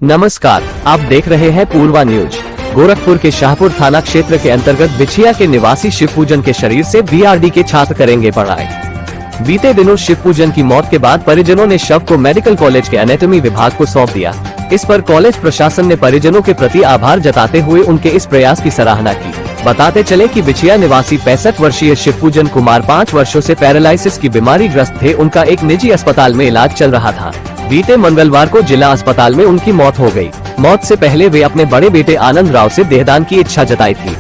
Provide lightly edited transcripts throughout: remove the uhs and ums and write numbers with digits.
नमस्कार, आप देख रहे हैं पूर्वा न्यूज। गोरखपुर के शाहपुर थाना क्षेत्र के अंतर्गत बिछिया के निवासी शिवपूजन के शरीर से बीआरडी के छात्र करेंगे पढ़ाई। बीते दिनों शिवपूजन की मौत के बाद परिजनों ने शव को मेडिकल कॉलेज के एनाटॉमी विभाग को सौंप दिया। इस पर कॉलेज प्रशासन ने परिजनों के प्रति आभार जताते हुए उनके इस प्रयास की सराहना की। बताते चले कि बिछिया निवासी 65 वर्षीय शिवपूजन कुमार 5 वर्षों से पैरालिसिस की बीमारी ग्रस्त थे। उनका एक निजी अस्पताल में इलाज चल रहा था। बीते मंगलवार को जिला अस्पताल में उनकी मौत हो गई। मौत से पहले वे अपने बड़े बेटे आनंद राव से देहदान की इच्छा जताई थी।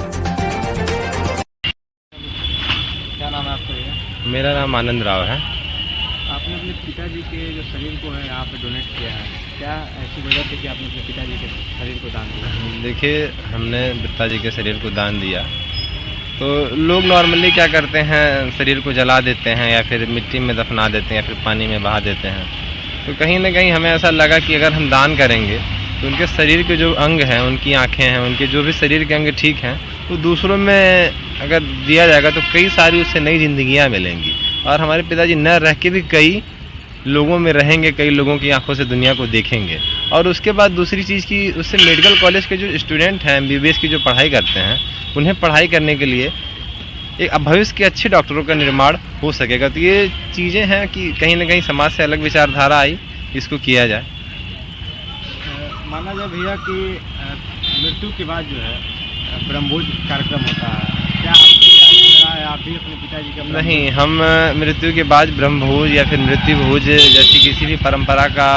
क्या नाम है आपका भैया? मेरा नाम आनंद राव है। आपने अपने पिताजी के जो शरीर को है यहाँ पे डोनेट किया है, क्या ऐसी वजह थी कि आपने अपने पिताजी के शरीर को दान दिया? देखिए, हमने पिताजी के शरीर को दान दिया तो लोग नॉर्मली क्या करते हैं, शरीर को जला देते हैं या फिर मिट्टी में दफना देते हैं या फिर पानी में बहा देते हैं। तो कहीं ना कहीं हमें ऐसा लगा कि अगर हम दान करेंगे तो उनके शरीर के जो अंग हैं, उनकी आँखें हैं, उनके जो भी शरीर के अंग ठीक हैं, तो दूसरों में अगर दिया जाएगा तो कई सारी उससे नई जिंदगियाँ मिलेंगी। और हमारे पिताजी न रह के भी कई लोगों में रहेंगे, कई लोगों की आंखों से दुनिया को देखेंगे। और उसके बाद दूसरी चीज़ की, उससे मेडिकल कॉलेज के जो स्टूडेंट हैं, MBBS की जो पढ़ाई करते हैं, उन्हें पढ़ाई करने के लिए एक भविष्य के अच्छे डॉक्टरों का निर्माण हो सकेगा। तो ये चीज़ें हैं कि कहीं ना कहीं समाज से अलग विचारधारा आई, इसको किया जाए। माना जाए भैया कि मृत्यु के बाद जो है ब्रह्मभोज कार्यक्रम होता है, क्या आप भी अपने पिताजी का? नहीं, हम मृत्यु के बाद ब्रह्मभोज या फिर मृत्यु भोज जैसी किसी भी परंपरा का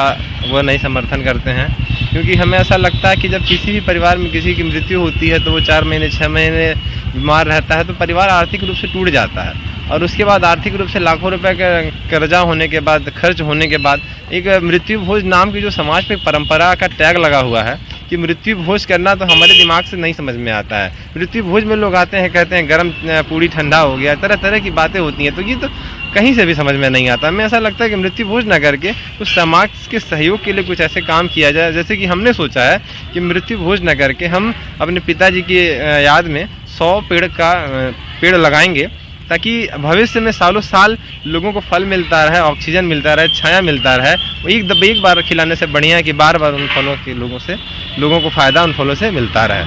वो नहीं समर्थन करते हैं। क्योंकि हमें ऐसा लगता है कि जब किसी भी परिवार में किसी की मृत्यु होती है तो वो 4 महीने 6 महीने बीमार रहता है, तो परिवार आर्थिक रूप से टूट जाता है। और उसके बाद आर्थिक रूप से लाखों रुपए का कर्जा होने के बाद, खर्च होने के बाद, एक मृत्यु भोज नाम की जो समाज पे परंपरा का टैग लगा हुआ है कि मृत्यु भोज करना, तो हमारे दिमाग से नहीं समझ में आता है। मृत्यु भोज में लोग आते हैं, कहते हैं गरम पूड़ी ठंडा हो गया, तरह तरह की बातें होती हैं। तो ये तो कहीं से भी समझ में नहीं आता। हमें ऐसा लगता है कि मृत्यु भोज न करके उस समाज के सहयोग के लिए कुछ ऐसे काम किया जाए। जैसे कि हमने सोचा है कि मृत्यु भोज न करके हम अपने पिताजी की याद में 100 पेड़ लगाएंगे, ताकि भविष्य में सालों साल लोगों को फल मिलता रहे, ऑक्सीजन मिलता रहे, छाया मिलता रहे। एक बार खिलाने से बढ़िया है कि बार बार उन फलों के लोगों को फ़ायदा उन फलों से मिलता रहे।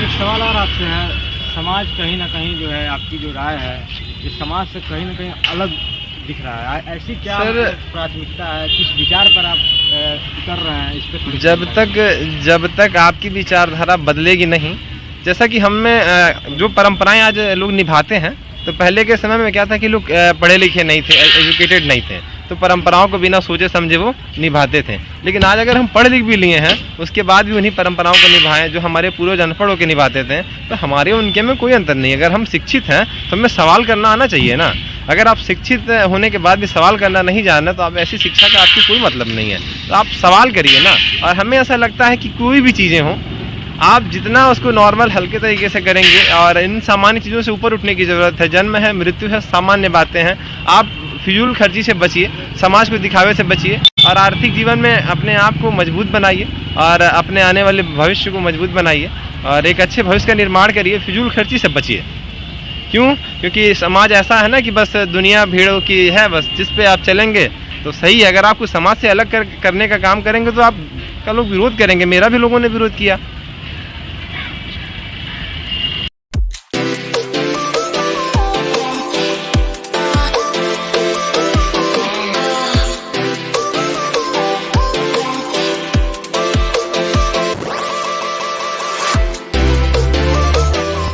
एक सवाल और आपसे है, समाज कहीं ना कहीं जो है, आपकी जो राय है, इस समाज से कहीं ना कहीं अलग दिख रहा है। ऐसी क्या प्राथमिकता है, किस विचार पर आप कर रहे हैं इस पर? जब तक आपकी विचारधारा बदलेगी नहीं, जैसा कि हमें जो परंपराएं आज लोग निभाते हैं, तो पहले के समय में क्या था कि लोग पढ़े लिखे नहीं थे, एजुकेटेड नहीं थे, तो परंपराओं को बिना सोचे समझे वो निभाते थे। लेकिन आज अगर हम पढ़ लिख भी लिए हैं, उसके बाद भी उन्हीं परंपराओं को निभाएं जो हमारे पूर्वज अनपढ़ होकर निभाते थे, तो हमारे उनके में कोई अंतर नहीं है। अगर हम शिक्षित हैं तो हमें सवाल करना आना चाहिए ना। अगर आप शिक्षित होने के बाद भी सवाल करना नहीं जानना, तो आप ऐसी शिक्षा का आपकी कोई मतलब नहीं है। तो आप सवाल करिए ना। और हमें ऐसा लगता है कि कोई भी चीज़ें हों, आप जितना उसको नॉर्मल हल्के तरीके से करेंगे, और इन सामान्य चीज़ों से ऊपर उठने की ज़रूरत है। जन्म है, मृत्यु है, सामान्य बातें हैं। आप फिजूल खर्ची से बचिए, समाज को दिखावे से बचिए, और आर्थिक जीवन में अपने आप को मजबूत बनाइए और अपने आने वाले भविष्य को मजबूत बनाइए और एक अच्छे भविष्य का निर्माण करिए। फिजूल खर्ची से बचिए। क्यों? क्योंकि समाज ऐसा है ना कि बस दुनिया भीड़ों की है, बस जिस पे आप चलेंगे तो सही है। अगर आप कुछ समाज से अलग करने का काम करेंगे तो आप का लोग विरोध करेंगे। मेरा भी लोगों ने विरोध किया।